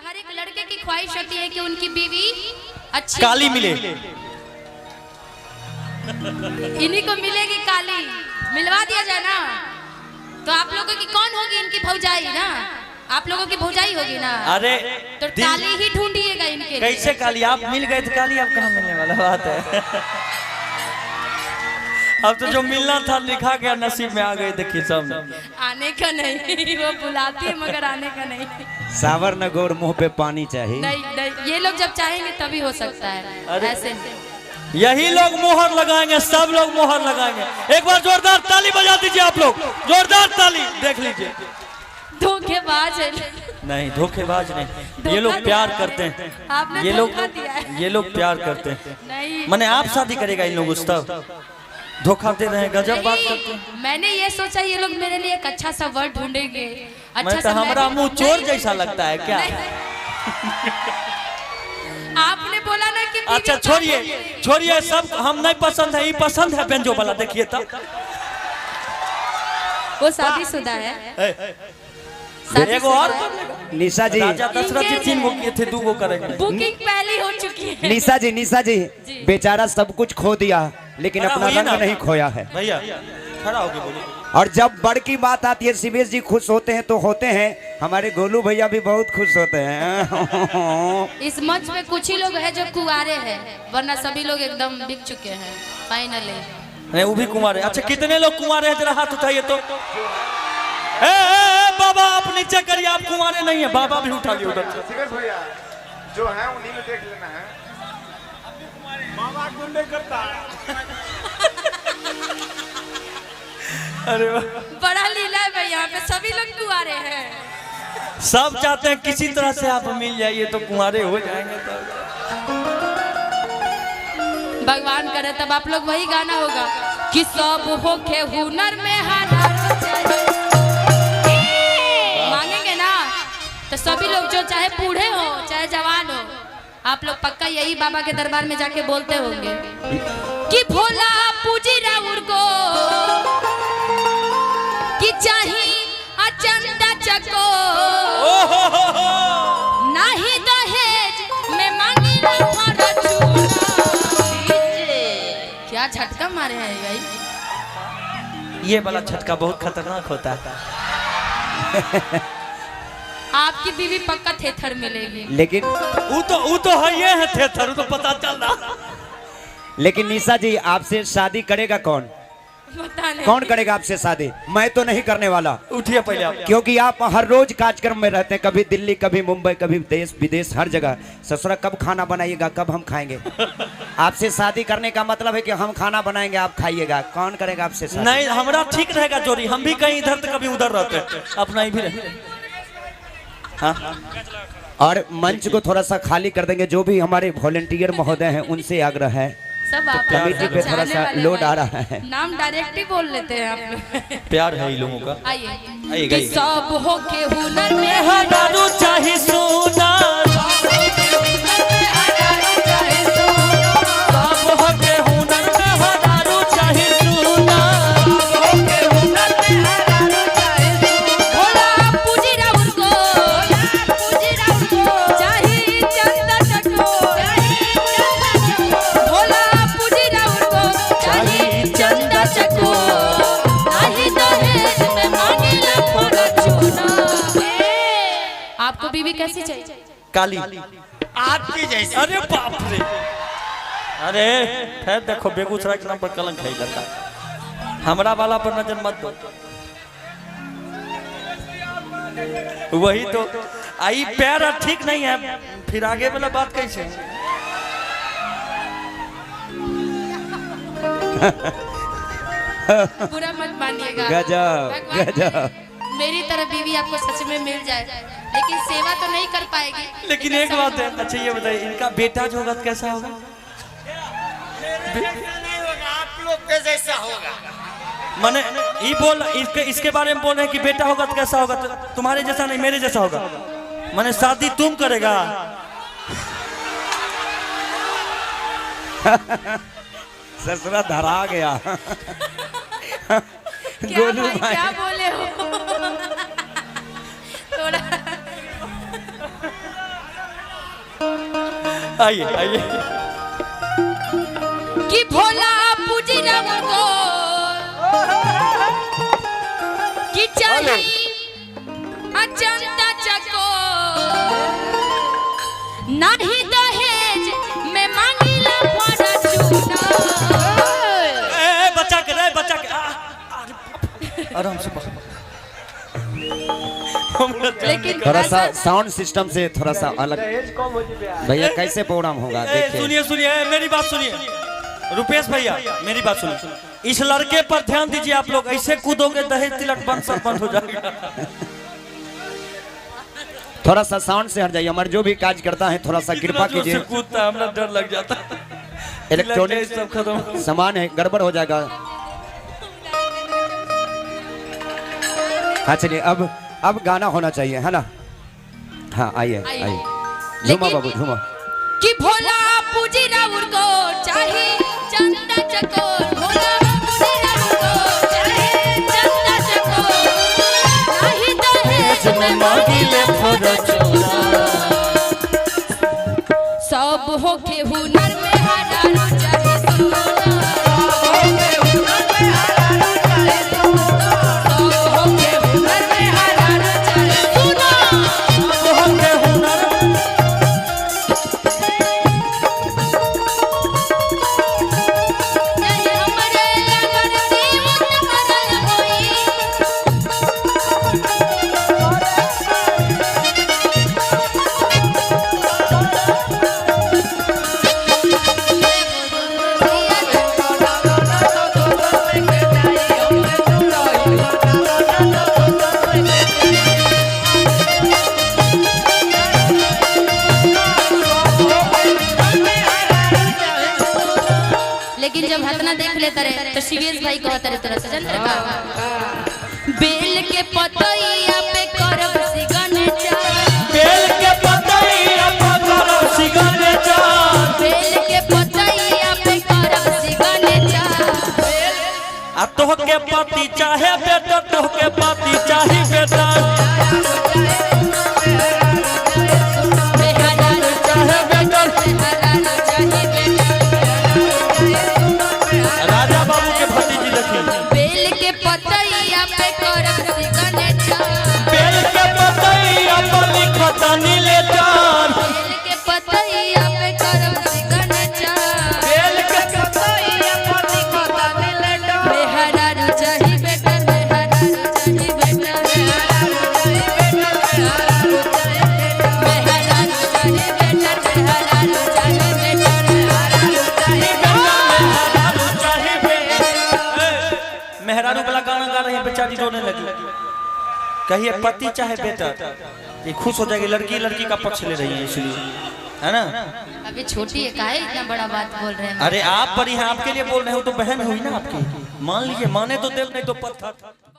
हर एक लड़के की ख्वाहिश होती है कि उनकी बीवी अच्छी काली मिले। इन्हीं को मिलेगी काली, मिलवा दिया जाए ना। तो आप लोगों की कौन होगी? इनकी भौजाई ना, आप लोगों की भौजाई होगी ना। अरे तो काली ही ढूंढिएगा इनके लिए। कैसे काली? आप मिल गए तो काली आप कहाँ मिलने वाला बात है। अब तो जो मिलना था लिखा गया, नसीब में आ गए। देखिए सब आने का नहीं, वो बुलाती है मगर आने का नहीं। सावर न गोर मुंह पे पानी चाहिए। नहीं नहीं, ये लोग जब चाहेंगे तभी हो सकता है, ऐसे नहीं। यही लोग मोहर लगाएंगे, सब लोग मोहर लगाएंगे। एक बार जोरदार ताली बजा दीजिए आप लोग, जोरदार ताली। देख लीजिए, धोखेबाज है। नहीं धोखेबाज नहीं, ये लोग प्यार करते हैं। आपने ये लोग धोखा दिया है। ये लोग प्यार करते हैं। नहीं, मैंने आप शादी करेगा इन लोगों से, तब धोखा दे रहे हैं, गजब बात करते हैं। मैंने ये सोचा ये लोग मेरे लिए एक अच्छा सा वर्ड ढूंढेंगे। अच्छा मैं तो सा हमारा मुंह चोर जैसा लगता है क्या? आपने बोला ना कि अच्छा छोड़िए छोड़िए, सब हम नहीं पसंद है, ये पसंद है बेंजो वाला। देखिए तब वो शादीशुदा है। एगो और निशा जी, राजा दशरथ जी 3 गो किए थे, 2 गो करेंगे। बुकिंग पहली हो चुकी है। निशा जी बेचारा सब कुछ खो दिया लेकिन खड़ा अपना होइए रंग ना। नहीं खोया है। भैया खड़ा होके बोलिए। और जब बड़ की बात आती है, शिवेश जी खुश होते हैं तो होते हैं, हमारे गोलू भैया भी बहुत खुश होते हैं। इस मंच में कुछ ही लोग हैं जो कुंवारे हैं, वरना सभी लोग एकदम बिक चुके हैं फाइनली। नहीं वो भी कुंवार है। अच्छा कितने लोग कुंवारे हैं, जरा हाथ उठाइए तो। ए बाबा आप नीचे करिए, आप कुंवारे नहीं है। बाबा भी उठा लिए उधर से। भैया जो है उन्हीं में देख लेना है। मामा गुंडे करता है। अरे वाह, बड़ा लीला है भाई, यहाँ पे सभी लोग कुंवारे हैं। सब चाहते हैं किसी तरह से आप मिल जाइए तो कुंवारे हो जाएंगे। तब भगवान करे तब आप लोग वही गाना होगा कि सब होके हुनर में मांगेंगे ना, तो सभी लोग जो चाहे बूढ़े हो चाहे जवान हो, आप लोग पक्का यही बाबा के दरबार में जाके बोलते होंगे कि भोला पूजी राउर को कि चाही अचंदा चको नहीं दहेज में मांगी क्या झटका मारे हैं भाई। ये वाला झटका बहुत खतरनाक होता है। आपकी बीवी पक्का थेथर मिलेगी। लेकिन वो तो है, ये है थेथर, वो तो पता चल रहा। लेकिन निशा जी आपसे शादी करेगा कौन? पता नहीं कौन करेगा आपसे शादी? मैं तो नहीं करने वाला। उठिए पहले आप। क्योंकि आप हर रोज कार्यक्रम में रहते हैं, कभी दिल्ली कभी मुंबई कभी देश विदेश हर जगह। ससुरा कब खाना बनाइएगा, कब हम खाएंगे? आपसे शादी करने का मतलब है कि हम खाना बनाएंगे आप खाइएगा। कौन करेगा आपसे शादी? नहीं हमारा ठीक रहेगा जोड़ी, हम भी कहीं इधर तो कभी उधर रहते हैं, अपना ही भी रहे। हाँ? और मंच को थोड़ा सा खाली कर देंगे। जो भी हमारे वॉलेंटियर महोदय हैं उनसे आग्रह है, सब आप कमेटी पे थोड़ा सा लोड आ रहा है। नाम डायरेक्ट ही बोल लेते हैं आप लोग। प्यार है इन लोगों का। आइए आइएगा कि सब होके हुनर में हजारों चाहे सोना, सब होके हुनर में हजारों चाहे सोना। भोला पूजी राउर को चाहे चंदा चको, भोला पूजी राउर को चाहे चंदा चको नहीं दहेज में मांगेला थोड़ा चूना। आपको बीवी कैसी चाहिए? काली आपकी जैसी। अरे बाप रे, अरे फिर देखो बेगूसराय के नाम पर कलंक है लड़का। हमरा वाला पर नजर मत दो। वही तो आई पैर ठीक नहीं है, फिर आगे वाला बात कैसे? बुरा मत मानिएगा। गजब भगवान गजब। मेरी तरह बीवी आपको सच में मिल जाए, लेकिन सेवा तो नहीं कर पाएगी। लेकिन एक बात है, अच्छा ये बताइए इनका बेटा जो होगा तो कैसा होगा? आप लोग के जैसा होगा। माने ये बोल इसके बारे में बोल रहे हैं कि बेटा होगा तो कैसा होगा? तो तुम्हारे जैसा नहीं, मेरे जैसा होगा। माने शादी तुम करेगा? ससुरा धरा गया। क्या भाई क्या बोले हो? थोड़ा आइए आइए। कि भोला पूजी राम को कि चाहे अचंता चको नहीं दहेज में मांगिला फॉर्च्यूनर। बच्चा के आराम से लेकिन थोड़ा सा साउंड सिस्टम से थोड़ा सा अलग भैया कैसे प्रोग्राम होगा देखिए। सुनिए सुनिए मेरी बात सुनिए रुपेश भैया मेरी बात सुनिए। इस लड़के पर ध्यान दीजिए आप लोग, ऐसे कूदोगे दहेज तिलक बंद सब बंद हो जाएगा। थोड़ा सा साउंड से हट जाइए। हमारे जो भी काज करता है थोड़ा सा कृपा कीजिए। कूदता है हमरा डर लग जाता है। इलेक्ट्रॉनिक सब खत्म। सामान है, गड़बड़ हो जाएगा। हाँ चलिए अब गाना होना चाहिए है ना। हाँ आइए आइए झूमा बाबू झूमा। कि भोला पूजी राउर को चाहे चंदा चकोर। भोला पूजी राउर को चाहे चंदा चकोर नहीं दहेज में मांगिले फॉर्च्यूनर। सब होके हुनर में हराना चाहे सोना। लेकिन जब हतना देख लेता रहे तो शिवेश भाई कहता रहे तरह से जनता का बेल के पतैया पे करब सिग्नेचर। बेल के पतैया पे करब सिग्नेचर। बेल के पतैया पे करब सिग्नेचर। आ तोहके पति चाहे बेटा तोहके पति चाहे बेटा राजा बाबू के भतीजी देखिए। बेल के पतैया पे करब सिग्नेचर। बेल के पतैया पे लिखत नीलेचर। बेल के पतैया पे करब सिग्नेचर। बेल के पतैया पे लिखत नीलेचर। बेहरारू चाही बेटा बेहरारू चाही बेटा बेहरारू चाही बेटा बेहरारू चाही बेटा मेहरारू वाला गाना गा रही है बेचारी रोने लगी। कहिए पति चाहे बेटा ये खुश हो जाएगी। लड़की का पक्ष ले रही है इसलिए है ना। अभी छोटी है काहे इतना बड़ा बात बोल रहे हैं। अरे आप बड़ी हैं आपके लिए बोल रहे हो तो बहन हुई ना आपकी। मान लीजिए माने तो दिल नहीं तो पत्थर।